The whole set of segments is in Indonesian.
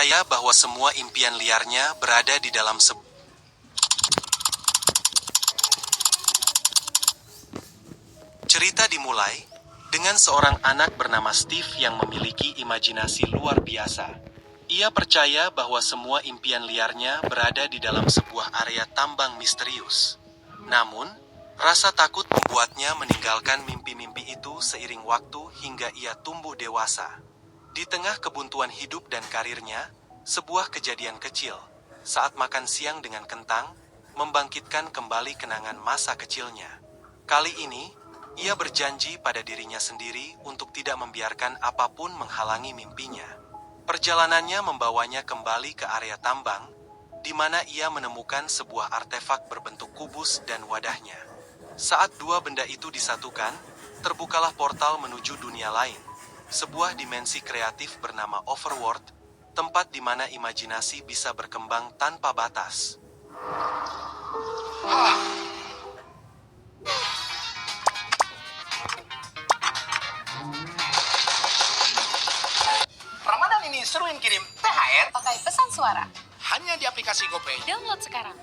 percaya bahwa semua impian liarnya berada di dalam Cerita dimulai dengan seorang anak bernama Steve yang memiliki imajinasi luar biasa. Ia percaya bahwa semua impian liarnya berada di dalam sebuah area tambang misterius. Namun, rasa takut membuatnya meninggalkan mimpi-mimpi itu seiring waktu hingga ia tumbuh dewasa. Di tengah kebuntuan hidup dan karirnya, sebuah kejadian kecil, saat makan siang dengan kentang, membangkitkan kembali kenangan masa kecilnya. Kali ini, ia berjanji pada dirinya sendiri untuk tidak membiarkan apapun menghalangi mimpinya. Perjalanannya membawanya kembali ke area tambang, di mana ia menemukan sebuah artefak berbentuk kubus dan wadahnya. Saat dua benda itu disatukan, terbukalah portal menuju dunia lain. Sebuah dimensi kreatif bernama Overworld, tempat di mana imajinasi bisa berkembang tanpa batas. Ramadan ini seruin kirim THR Pakai pesan suara. hanya di aplikasi GoPay. Download sekarang.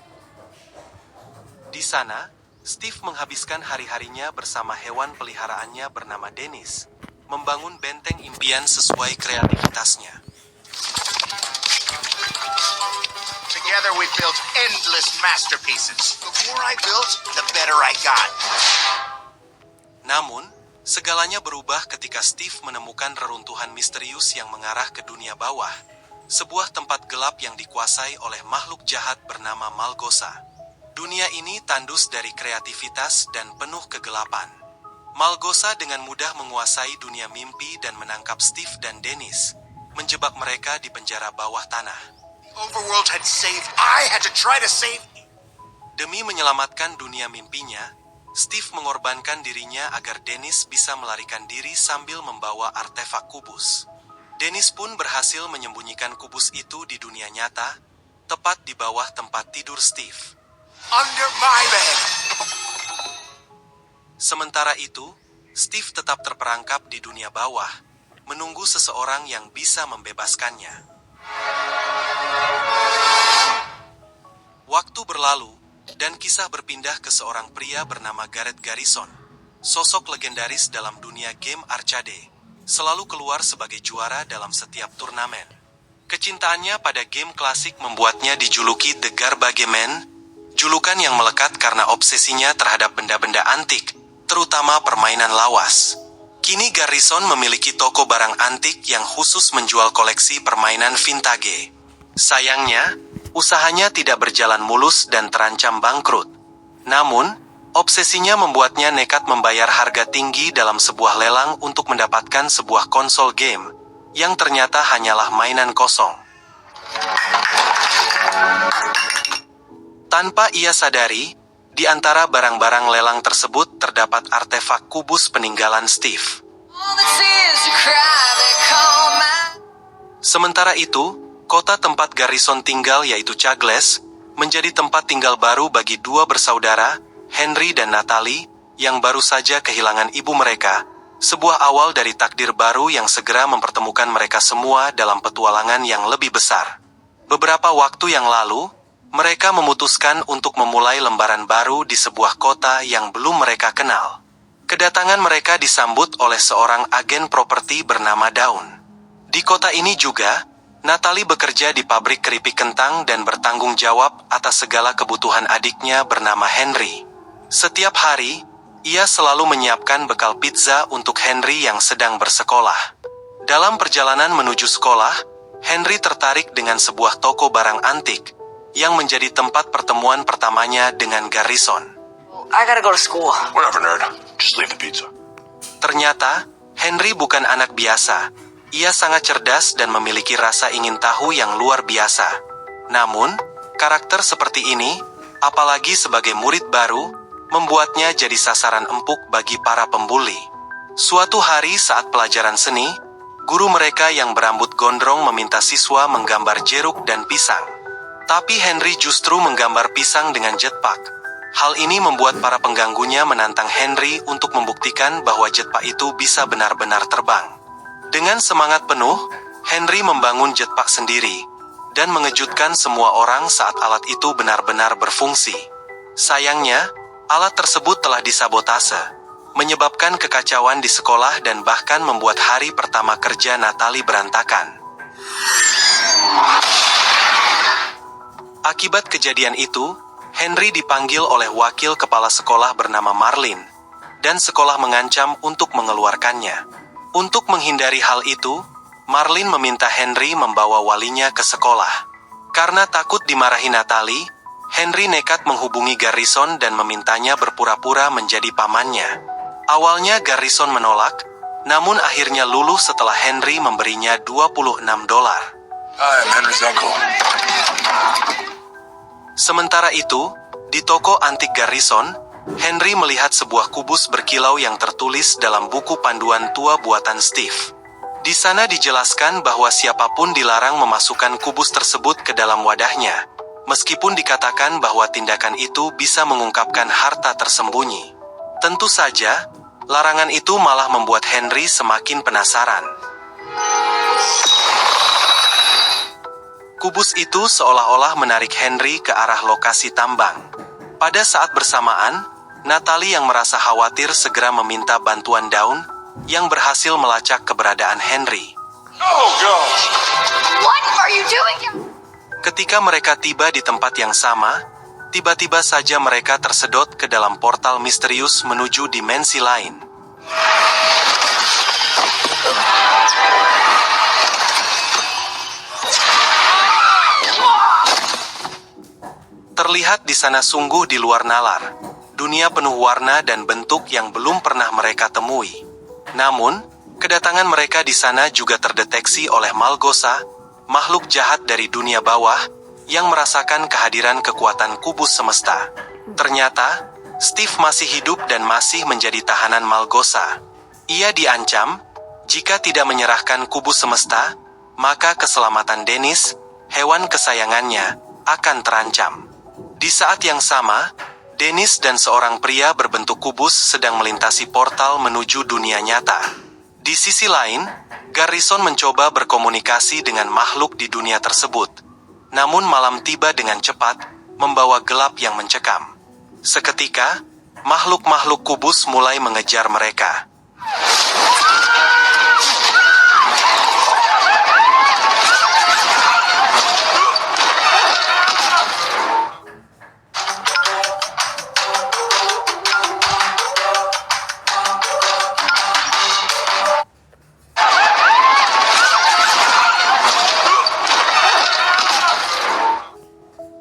Di sana, Steve menghabiskan hari-harinya bersama hewan peliharaannya bernama Dennis, membangun benteng impian sesuai kreativitasnya. Together we built endless masterpieces. The more I built, the better I got. Namun, segalanya berubah ketika Steve menemukan reruntuhan misterius yang mengarah ke dunia bawah, sebuah tempat gelap yang dikuasai oleh makhluk jahat bernama Malgosa. Dunia ini tandus dari kreativitas dan penuh kegelapan. Malgosa dengan mudah menguasai dunia mimpi dan menangkap Steve dan Dennis, menjebak mereka di penjara bawah tanah. Overworld had saved. I had to try to save. Demi menyelamatkan dunia mimpinya, Steve mengorbankan dirinya agar Dennis bisa melarikan diri sambil membawa artefak kubus. Dennis pun berhasil menyembunyikan kubus itu di dunia nyata, tepat di bawah tempat tidur Steve. Under my bed. Sementara itu, Steve tetap terperangkap di dunia bawah, menunggu seseorang yang bisa membebaskannya. Waktu berlalu, dan kisah berpindah ke seorang pria bernama Gareth Garrison, sosok legendaris dalam dunia game arcade, selalu keluar sebagai juara dalam setiap turnamen. Kecintaannya pada game klasik membuatnya dijuluki The Garbage Man, julukan yang melekat karena obsesinya terhadap benda-benda antik, terutama permainan lawas. Kini Garrison memiliki toko barang antik yang khusus menjual koleksi permainan vintage. Sayangnya, usahanya tidak berjalan mulus dan terancam bangkrut. Namun, obsesinya membuatnya nekat membayar harga tinggi dalam sebuah lelang untuk mendapatkan sebuah konsol game, yang ternyata hanyalah mainan kosong. Tanpa ia sadari, di antara barang-barang lelang tersebut terdapat artefak kubus peninggalan Steve. Sementara itu, kota tempat Garrison tinggal yaitu Chagles, menjadi tempat tinggal baru bagi dua bersaudara, Henry dan Natalie, yang baru saja kehilangan ibu mereka, sebuah awal dari takdir baru yang segera mempertemukan mereka semua dalam petualangan yang lebih besar. Beberapa waktu yang lalu, mereka memutuskan untuk memulai lembaran baru di sebuah kota yang belum mereka kenal. Kedatangan mereka disambut oleh seorang agen properti bernama Dawn. Di kota ini juga, Natalie bekerja di pabrik keripik kentang dan bertanggung jawab atas segala kebutuhan adiknya bernama Henry. Setiap hari, ia selalu menyiapkan bekal pizza untuk Henry yang sedang bersekolah. Dalam perjalanan menuju sekolah, Henry tertarik dengan sebuah toko barang antik, yang menjadi tempat pertemuan pertamanya dengan Garrison. I gotta go to school. Whatever, nerd. Just leave the pizza. Ternyata, Henry bukan anak biasa. Ia sangat cerdas dan memiliki rasa ingin tahu yang luar biasa. Namun, karakter seperti ini, apalagi sebagai murid baru, membuatnya jadi sasaran empuk bagi para pembuli. Suatu hari saat pelajaran seni, guru mereka yang berambut gondrong meminta siswa menggambar jeruk dan pisang. Tapi Henry justru menggambar pisang dengan jetpack. Hal ini membuat para pengganggunya menantang Henry untuk membuktikan bahwa jetpack itu bisa benar-benar terbang. Dengan semangat penuh, Henry membangun jetpack sendiri, dan mengejutkan semua orang saat alat itu benar-benar berfungsi. Sayangnya, alat tersebut telah disabotase, menyebabkan kekacauan di sekolah dan bahkan membuat hari pertama kerja Natalie berantakan. Akibat kejadian itu, Henry dipanggil oleh wakil kepala sekolah bernama Marlin, dan sekolah mengancam untuk mengeluarkannya. Untuk menghindari hal itu, Marlin meminta Henry membawa walinya ke sekolah. Karena takut dimarahi Natalie, Henry nekat menghubungi Garrison dan memintanya berpura-pura menjadi pamannya. Awalnya Garrison menolak, namun akhirnya luluh setelah Henry memberinya $26. I'm Henry's uncle. Sementara itu, di toko antik Garrison, Henry melihat sebuah kubus berkilau yang tertulis dalam buku panduan tua buatan Steve. Di sana dijelaskan bahwa siapapun dilarang memasukkan kubus tersebut ke dalam wadahnya, meskipun dikatakan bahwa tindakan itu bisa mengungkapkan harta tersembunyi. Tentu saja, larangan itu malah membuat Henry semakin penasaran. Kubus itu seolah-olah menarik Henry ke arah lokasi tambang. Pada saat bersamaan, Natalie yang merasa khawatir segera meminta bantuan Dawn, yang berhasil melacak keberadaan Henry. Oh, gosh! What are you doing? Ketika mereka tiba di tempat yang sama, tiba-tiba saja mereka tersedot ke dalam portal misterius menuju dimensi lain. Terlihat di sana sungguh di luar nalar, dunia penuh warna dan bentuk yang belum pernah mereka temui. Namun, kedatangan mereka di sana juga terdeteksi oleh Malgosa, makhluk jahat dari dunia bawah, yang merasakan kehadiran kekuatan kubus semesta. Ternyata, Steve masih hidup dan masih menjadi tahanan Malgosa. Ia diancam, jika tidak menyerahkan kubus semesta, maka keselamatan Dennis, hewan kesayangannya, akan terancam. Di saat yang sama, Dennis dan seorang pria berbentuk kubus sedang melintasi portal menuju dunia nyata. Di sisi lain, Garrison mencoba berkomunikasi dengan makhluk di dunia tersebut. Namun malam tiba dengan cepat, membawa gelap yang mencekam. Seketika, makhluk-makhluk kubus mulai mengejar mereka.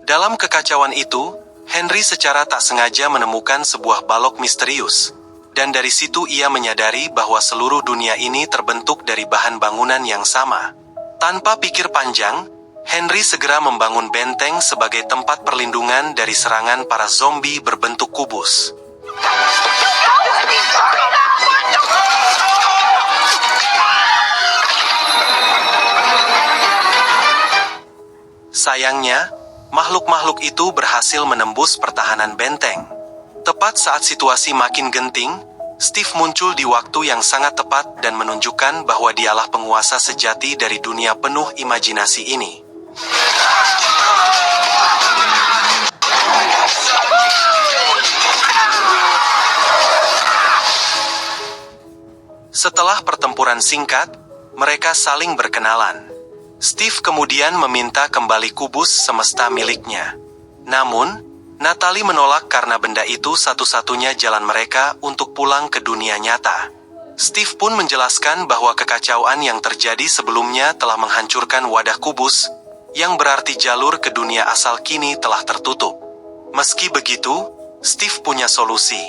Dalam kekacauan itu, Henry secara tak sengaja menemukan sebuah balok misterius, dan dari situ ia menyadari bahwa seluruh dunia ini terbentuk dari bahan bangunan yang sama. Tanpa pikir panjang, Henry segera membangun benteng sebagai tempat perlindungan dari serangan para zombie berbentuk kubus. Sayangnya, makhluk-makhluk itu berhasil menembus pertahanan benteng. Tepat saat situasi makin genting, Steve muncul di waktu yang sangat tepat dan menunjukkan bahwa dialah penguasa sejati dari dunia penuh imajinasi ini. Setelah pertempuran singkat, mereka saling berkenalan. Steve kemudian meminta kembali kubus semesta miliknya. Namun, Natalie menolak karena benda itu satu-satunya jalan mereka untuk pulang ke dunia nyata. Steve pun menjelaskan bahwa kekacauan yang terjadi sebelumnya telah menghancurkan wadah kubus, yang berarti jalur ke dunia asal kini telah tertutup. Meski begitu, Steve punya solusi.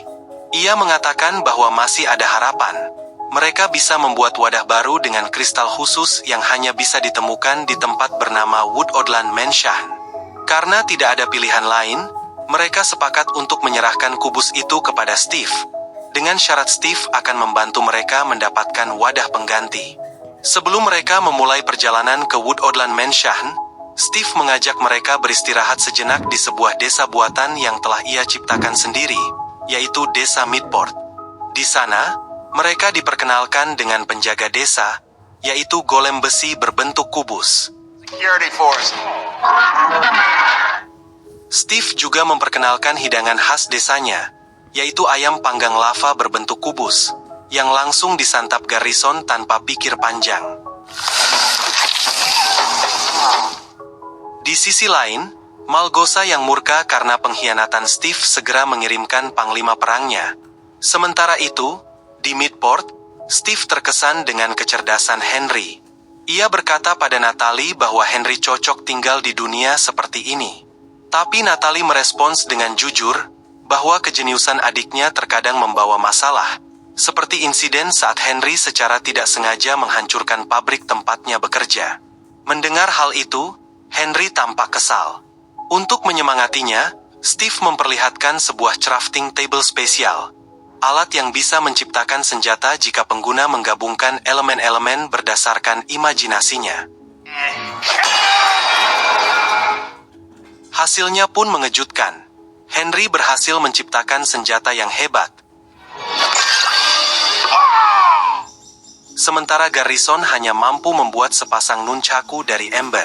Ia mengatakan bahwa masih ada harapan. Mereka bisa membuat wadah baru dengan kristal khusus yang hanya bisa ditemukan di tempat bernama Woododland Mansion. Karena tidak ada pilihan lain, mereka sepakat untuk menyerahkan kubus itu kepada Steve, dengan syarat Steve akan membantu mereka mendapatkan wadah pengganti. Sebelum mereka memulai perjalanan ke Woododland Mansion, Steve mengajak mereka beristirahat sejenak di sebuah desa buatan yang telah ia ciptakan sendiri, yaitu Desa Midport. Di sana, mereka diperkenalkan dengan penjaga desa, yaitu golem besi berbentuk kubus. Security force. Steve juga memperkenalkan hidangan khas desanya, yaitu ayam panggang lava berbentuk kubus, yang langsung disantap Garrison tanpa pikir panjang. Di sisi lain, Malgosa yang murka karena pengkhianatan Steve segera mengirimkan panglima perangnya. Sementara itu, di Midport, Steve terkesan dengan kecerdasan Henry. Ia berkata pada Natalie bahwa Henry cocok tinggal di dunia seperti ini. Tapi Natalie merespons dengan jujur bahwa kejeniusan adiknya terkadang membawa masalah, seperti insiden saat Henry secara tidak sengaja menghancurkan pabrik tempatnya bekerja. Mendengar hal itu, Henry tampak kesal. Untuk menyemangatinya, Steve memperlihatkan sebuah crafting table spesial, alat yang bisa menciptakan senjata jika pengguna menggabungkan elemen-elemen berdasarkan imajinasinya. Hasilnya pun mengejutkan. Henry berhasil menciptakan senjata yang hebat. Sementara Garrison hanya mampu membuat sepasang nunchaku dari ember.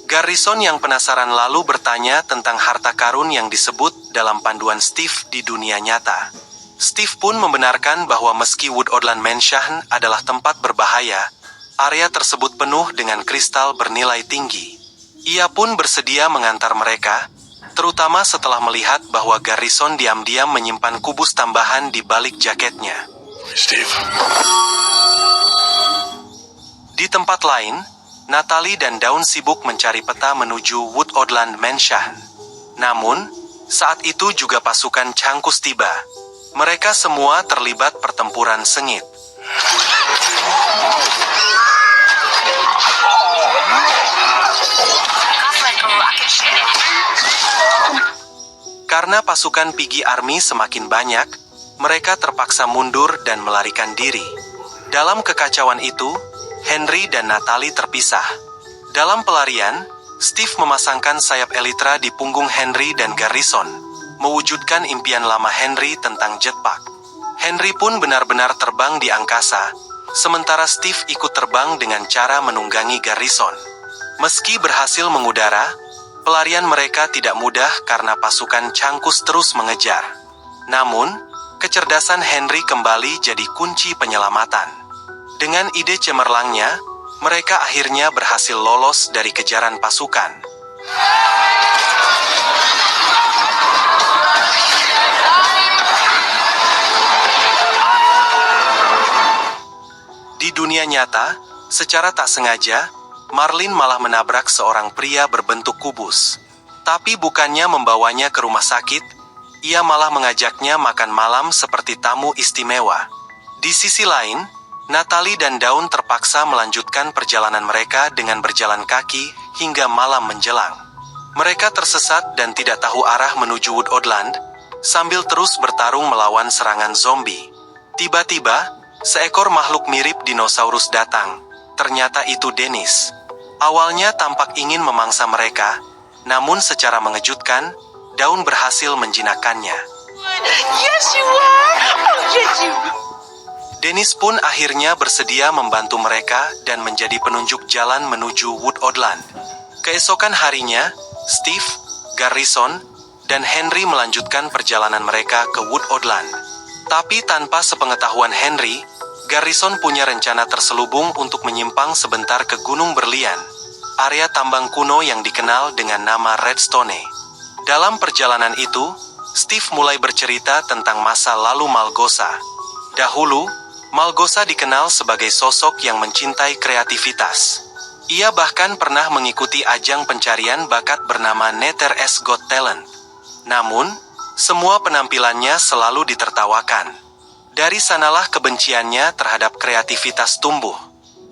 Garrison yang penasaran lalu bertanya tentang harta karun yang disebut dalam panduan Steve di dunia nyata. Steve pun membenarkan bahwa meski Woododland Mansion adalah tempat berbahaya, area tersebut penuh dengan kristal bernilai tinggi. Ia pun bersedia mengantar mereka, terutama setelah melihat bahwa Garrison diam-diam menyimpan kubus tambahan di balik jaketnya. Steve. Di tempat lain, Natalie dan Dawn sibuk mencari peta menuju Woododland Mansion. Namun, saat itu juga pasukan Changkus tiba. Mereka semua terlibat pertempuran sengit. Karena pasukan Piggy Army semakin banyak, mereka terpaksa mundur dan melarikan diri. Dalam kekacauan itu, Henry dan Natalie terpisah. Dalam pelarian, Steve memasangkan sayap Elytra di punggung Henry dan Garrison, mewujudkan impian lama Henry tentang jetpack. Henry pun benar-benar terbang di angkasa, sementara Steve ikut terbang dengan cara menunggangi Garrison. Meski berhasil mengudara, pelarian mereka tidak mudah karena pasukan Changkus terus mengejar. Namun, kecerdasan Henry kembali jadi kunci penyelamatan. Dengan ide cemerlangnya, mereka akhirnya berhasil lolos dari kejaran pasukan. Di dunia nyata, secara tak sengaja, Marlin malah menabrak seorang pria berbentuk kubus. Tapi bukannya membawanya ke rumah sakit, ia malah mengajaknya makan malam seperti tamu istimewa. Di sisi lain, Natalie dan Dawn terpaksa melanjutkan perjalanan mereka dengan berjalan kaki hingga malam menjelang. Mereka tersesat dan tidak tahu arah menuju Woododland, sambil terus bertarung melawan serangan zombie. Tiba-tiba, seekor makhluk mirip dinosaurus datang. Ternyata itu Dennis. Awalnya tampak ingin memangsa mereka, namun secara mengejutkan, Dawn berhasil menjinakkannya. Yes, you are. Oh, yes, you. Dennis pun akhirnya bersedia membantu mereka dan menjadi penunjuk jalan menuju Woododland. Keesokan harinya, Steve, Garrison, dan Henry melanjutkan perjalanan mereka ke Woododland. Tapi tanpa sepengetahuan Henry, Garrison punya rencana terselubung untuk menyimpang sebentar ke Gunung Berlian, area tambang kuno yang dikenal dengan nama Redstone. Dalam perjalanan itu, Steve mulai bercerita tentang masa lalu Malgosa. Dahulu, Malgosa dikenal sebagai sosok yang mencintai kreativitas. Ia bahkan pernah mengikuti ajang pencarian bakat bernama Nether's Got Talent. Namun, semua penampilannya selalu ditertawakan. Dari sanalah kebenciannya terhadap kreativitas tumbuh.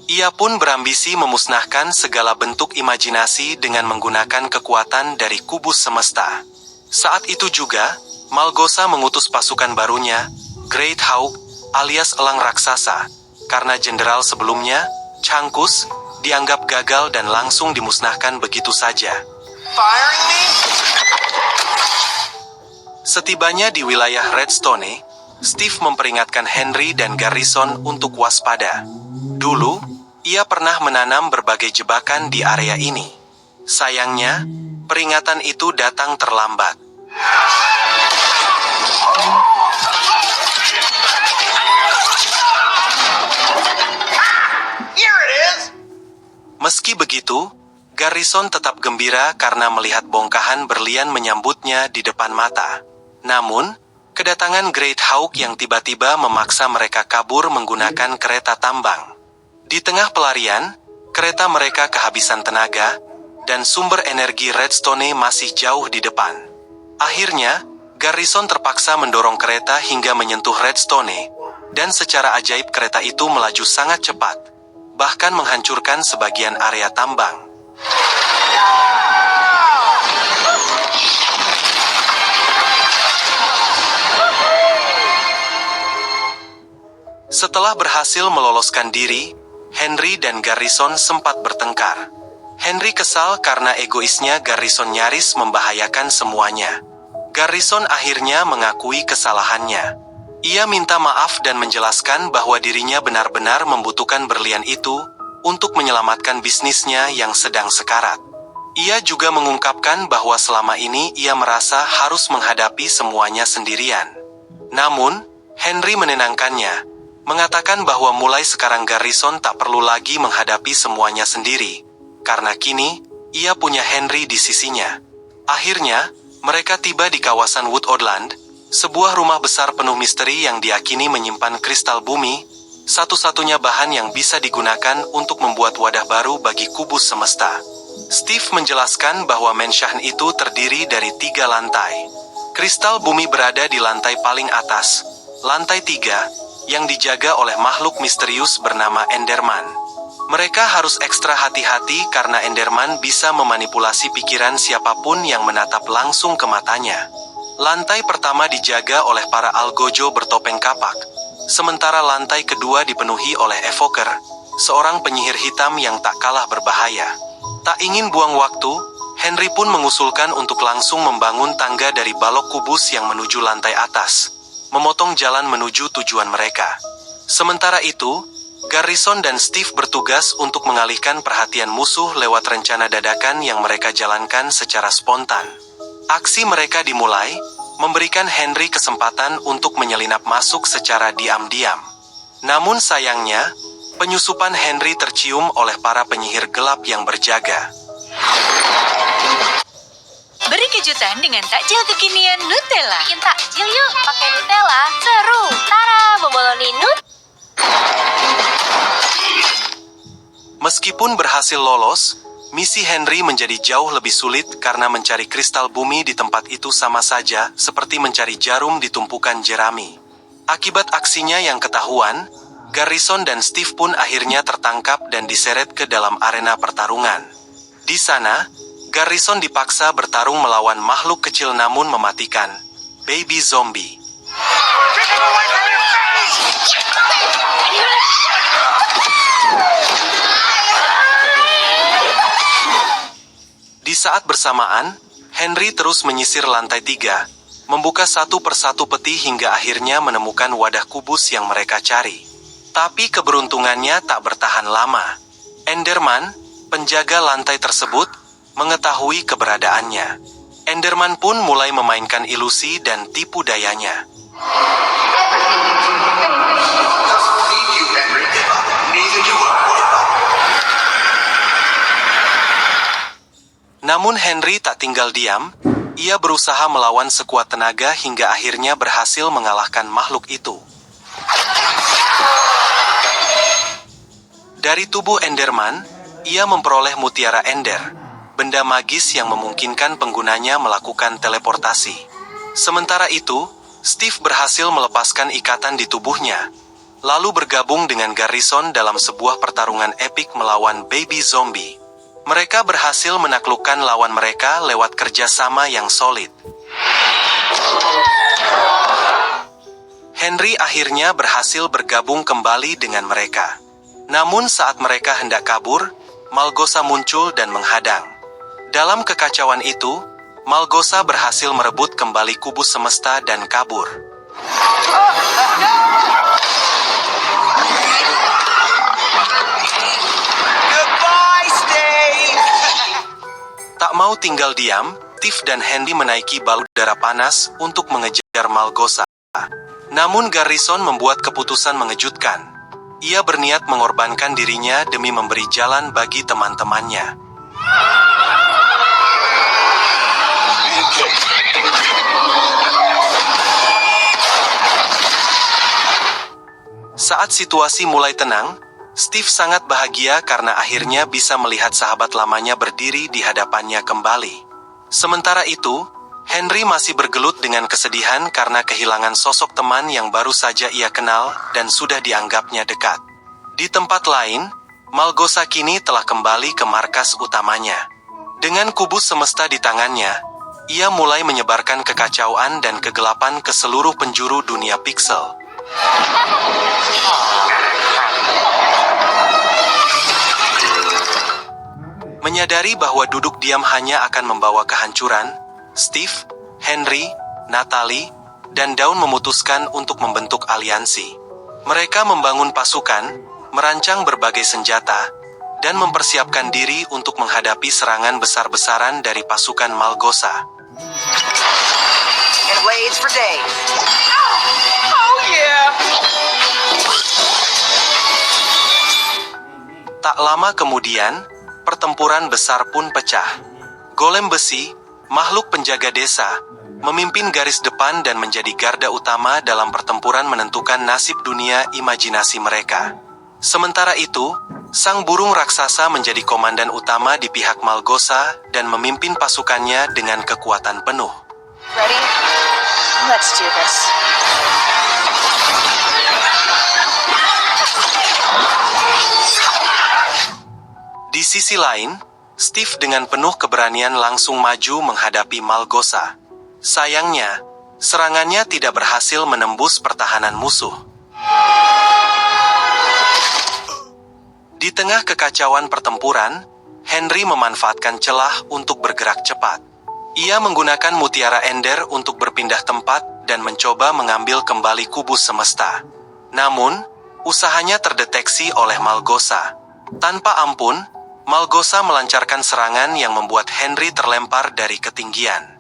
Ia pun berambisi memusnahkan segala bentuk imajinasi dengan menggunakan kekuatan dari kubus semesta. Saat itu juga, Malgosa mengutus pasukan barunya, Great Hawk, alias elang raksasa, karena jenderal sebelumnya, Changkus, dianggap gagal dan langsung dimusnahkan begitu saja. Firing me? Setibanya di wilayah Redstone, Steve memperingatkan Henry dan Garrison untuk waspada. Dulu, Ia pernah menanam berbagai jebakan di area ini. Sayangnya, peringatan itu datang terlambat. Here it is! Meski begitu, Garrison tetap gembira karena melihat bongkahan berlian menyambutnya di depan mata. Namun, kedatangan Great Hawk yang tiba-tiba memaksa mereka kabur menggunakan kereta tambang. Di tengah pelarian, kereta mereka kehabisan tenaga, dan sumber energi Redstone masih jauh di depan. Akhirnya, Garrison terpaksa mendorong kereta hingga menyentuh Redstone, dan secara ajaib kereta itu melaju sangat cepat, bahkan menghancurkan sebagian area tambang. Setelah berhasil meloloskan diri, Henry dan Garrison sempat bertengkar. Henry kesal karena egoisnya Garrison nyaris membahayakan semuanya. Garrison akhirnya mengakui kesalahannya. Ia minta maaf dan menjelaskan bahwa dirinya benar-benar membutuhkan berlian itu untuk menyelamatkan bisnisnya yang sedang sekarat. Ia juga mengungkapkan bahwa selama ini ia merasa harus menghadapi semuanya sendirian. Namun, Henry menenangkannya, mengatakan bahwa mulai sekarang Garrison tak perlu lagi menghadapi semuanya sendiri, karena kini, ia punya Henry di sisinya. Akhirnya, mereka tiba di kawasan Woodland, sebuah rumah besar penuh misteri yang diyakini menyimpan kristal bumi, satu-satunya bahan yang bisa digunakan untuk membuat wadah baru bagi kubus semesta. Steve menjelaskan bahwa mansion itu terdiri dari 3 lantai. Kristal bumi berada di lantai paling atas, lantai 3, yang dijaga oleh makhluk misterius bernama Enderman. Mereka harus ekstra hati-hati karena Enderman bisa memanipulasi pikiran siapapun yang menatap langsung ke matanya. Lantai pertama dijaga oleh para algojo bertopeng kapak, sementara lantai kedua dipenuhi oleh Evoker, seorang penyihir hitam yang tak kalah berbahaya. Tak ingin buang waktu, Henry pun mengusulkan untuk langsung membangun tangga dari balok kubus yang menuju lantai atas, memotong jalan menuju tujuan mereka. Sementara itu, Garrison dan Steve bertugas untuk mengalihkan perhatian musuh lewat rencana dadakan yang mereka jalankan secara spontan. Aksi mereka dimulai, memberikan Henry kesempatan untuk menyelinap masuk secara diam-diam. Namun sayangnya, penyusupan Henry tercium oleh para penyihir gelap yang berjaga. Beri kejutan dengan takjil kekinian Nutella. Bikin takjil yuk, pakai Nutella. Seru. Tara, bomboloni Meskipun berhasil lolos, misi Henry menjadi jauh lebih sulit karena mencari kristal bumi di tempat itu sama saja seperti mencari jarum di tumpukan jerami. Akibat aksinya yang ketahuan, Garrison dan Steve pun akhirnya tertangkap dan diseret ke dalam arena pertarungan. Di sana, Garrison dipaksa bertarung melawan makhluk kecil namun mematikan, Baby Zombie. Di saat bersamaan, Henry terus menyisir lantai 3, membuka satu persatu peti hingga akhirnya menemukan wadah kubus yang mereka cari. Tapi keberuntungannya tak bertahan lama. Enderman, penjaga lantai tersebut, mengetahui keberadaannya. Enderman pun mulai memainkan ilusi dan tipu dayanya. Namun Henry tak tinggal diam, ia berusaha melawan sekuat tenaga hingga akhirnya berhasil mengalahkan makhluk itu. Dari tubuh Enderman, ia memperoleh mutiara Ender, benda magis yang memungkinkan penggunanya melakukan teleportasi. Sementara itu, Steve berhasil melepaskan ikatan di tubuhnya, lalu bergabung dengan Garrison dalam sebuah pertarungan epik melawan Baby Zombie. Mereka berhasil menaklukkan lawan mereka lewat kerjasama yang solid. Henry akhirnya berhasil bergabung kembali dengan mereka. Namun saat mereka hendak kabur, Malgosa muncul dan menghadang. Dalam kekacauan itu, Malgosa berhasil merebut kembali kubus semesta dan kabur. Tak mau tinggal diam, Steve dan Henry menaiki balon udara panas untuk mengejar Malgosa. Namun Garrison membuat keputusan mengejutkan. Ia berniat mengorbankan dirinya demi memberi jalan bagi teman-temannya. Saat situasi mulai tenang, Steve sangat bahagia karena akhirnya bisa melihat sahabat lamanya berdiri di hadapannya kembali. Sementara itu, Henry masih bergelut dengan kesedihan karena kehilangan sosok teman yang baru saja ia kenal dan sudah dianggapnya dekat. Di tempat lain, Malgosa kini telah kembali ke markas utamanya. Dengan kubus semesta di tangannya, ia mulai menyebarkan kekacauan dan kegelapan ke seluruh penjuru dunia Pixel. Menyadari bahwa duduk diam hanya akan membawa kehancuran, Steve, Henry, Natalie, dan Dawn memutuskan untuk membentuk aliansi. Mereka membangun pasukan, merancang berbagai senjata, dan mempersiapkan diri untuk menghadapi serangan besar-besaran dari pasukan Malgosa. And waits for days. Oh, yeah. Tak lama kemudian, pertempuran besar pun pecah. Golem besi, makhluk penjaga desa, memimpin garis depan dan menjadi garda utama dalam pertempuran menentukan nasib dunia imajinasi mereka. Sementara itu, sang burung raksasa menjadi komandan utama di pihak Malgosa dan memimpin pasukannya dengan kekuatan penuh. Ready? Let's do this. Di sisi lain, Steve dengan penuh keberanian langsung maju menghadapi Malgosa. Sayangnya, serangannya tidak berhasil menembus pertahanan musuh. Di tengah kekacauan pertempuran, Henry memanfaatkan celah untuk bergerak cepat. Ia menggunakan mutiara ender untuk berpindah tempat dan mencoba mengambil kembali kubus semesta. Namun, usahanya terdeteksi oleh Malgosa. Tanpa ampun, Malgosa melancarkan serangan yang membuat Henry terlempar dari ketinggian.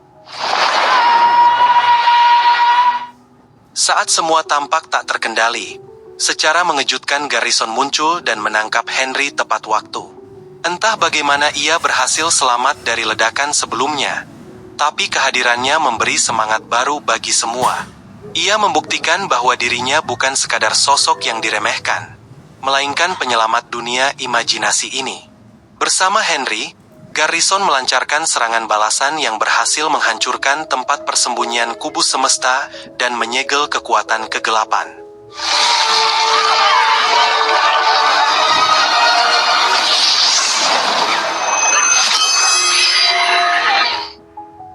Saat semua tampak tak terkendali, secara mengejutkan Garrison muncul dan menangkap Henry tepat waktu. Entah bagaimana ia berhasil selamat dari ledakan sebelumnya, tapi kehadirannya memberi semangat baru bagi semua. Ia membuktikan bahwa dirinya bukan sekadar sosok yang diremehkan, melainkan penyelamat dunia imajinasi ini. Bersama Henry, Garrison melancarkan serangan balasan yang berhasil menghancurkan tempat persembunyian kubus semesta dan menyegel kekuatan kegelapan.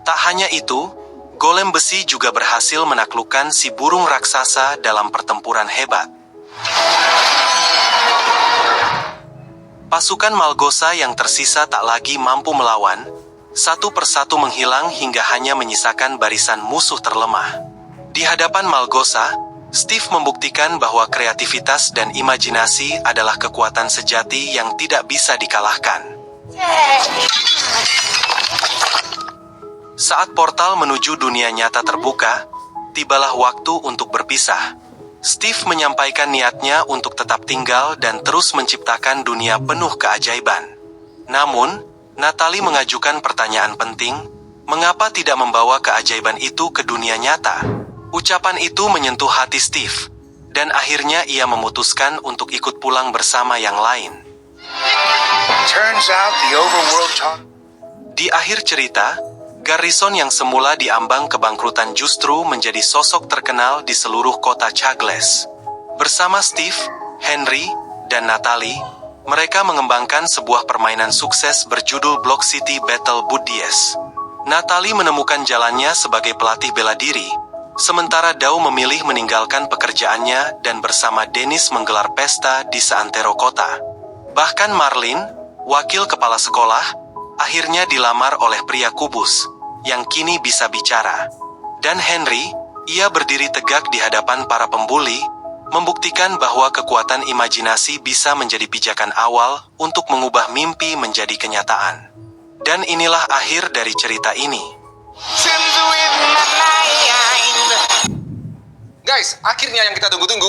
Tak hanya itu, golem besi juga berhasil menaklukkan si burung raksasa dalam pertempuran hebat. Pasukan Malgosa yang tersisa tak lagi mampu melawan, satu persatu menghilang hingga hanya menyisakan barisan musuh terlemah. Di hadapan Malgosa, Steve membuktikan bahwa kreativitas dan imajinasi adalah kekuatan sejati yang tidak bisa dikalahkan. Saat portal menuju dunia nyata terbuka, tibalah waktu untuk berpisah. Steve menyampaikan niatnya untuk tetap tinggal dan terus menciptakan dunia penuh keajaiban. Namun, Natalie mengajukan pertanyaan penting, mengapa tidak membawa keajaiban itu ke dunia nyata? Ucapan itu menyentuh hati Steve, dan akhirnya ia memutuskan untuk ikut pulang bersama yang lain. Turns out the overworld taught Di akhir cerita, Garrison yang semula diambang kebangkrutan justru menjadi sosok terkenal di seluruh kota Chagles. Bersama Steve, Henry, dan Natalie, mereka mengembangkan sebuah permainan sukses berjudul Block City Battle Buddies. Natalie menemukan jalannya sebagai pelatih bela diri, sementara Dawn memilih meninggalkan pekerjaannya dan bersama Dennis menggelar pesta di seantero kota. Bahkan Marlin, wakil kepala sekolah, akhirnya dilamar oleh pria kubus, yang kini bisa bicara. Dan Henry, ia berdiri tegak di hadapan para pembuli, membuktikan bahwa kekuatan imajinasi bisa menjadi pijakan awal untuk mengubah mimpi menjadi kenyataan. Dan inilah akhir dari cerita ini. Guys, akhirnya yang kita tunggu-tunggu.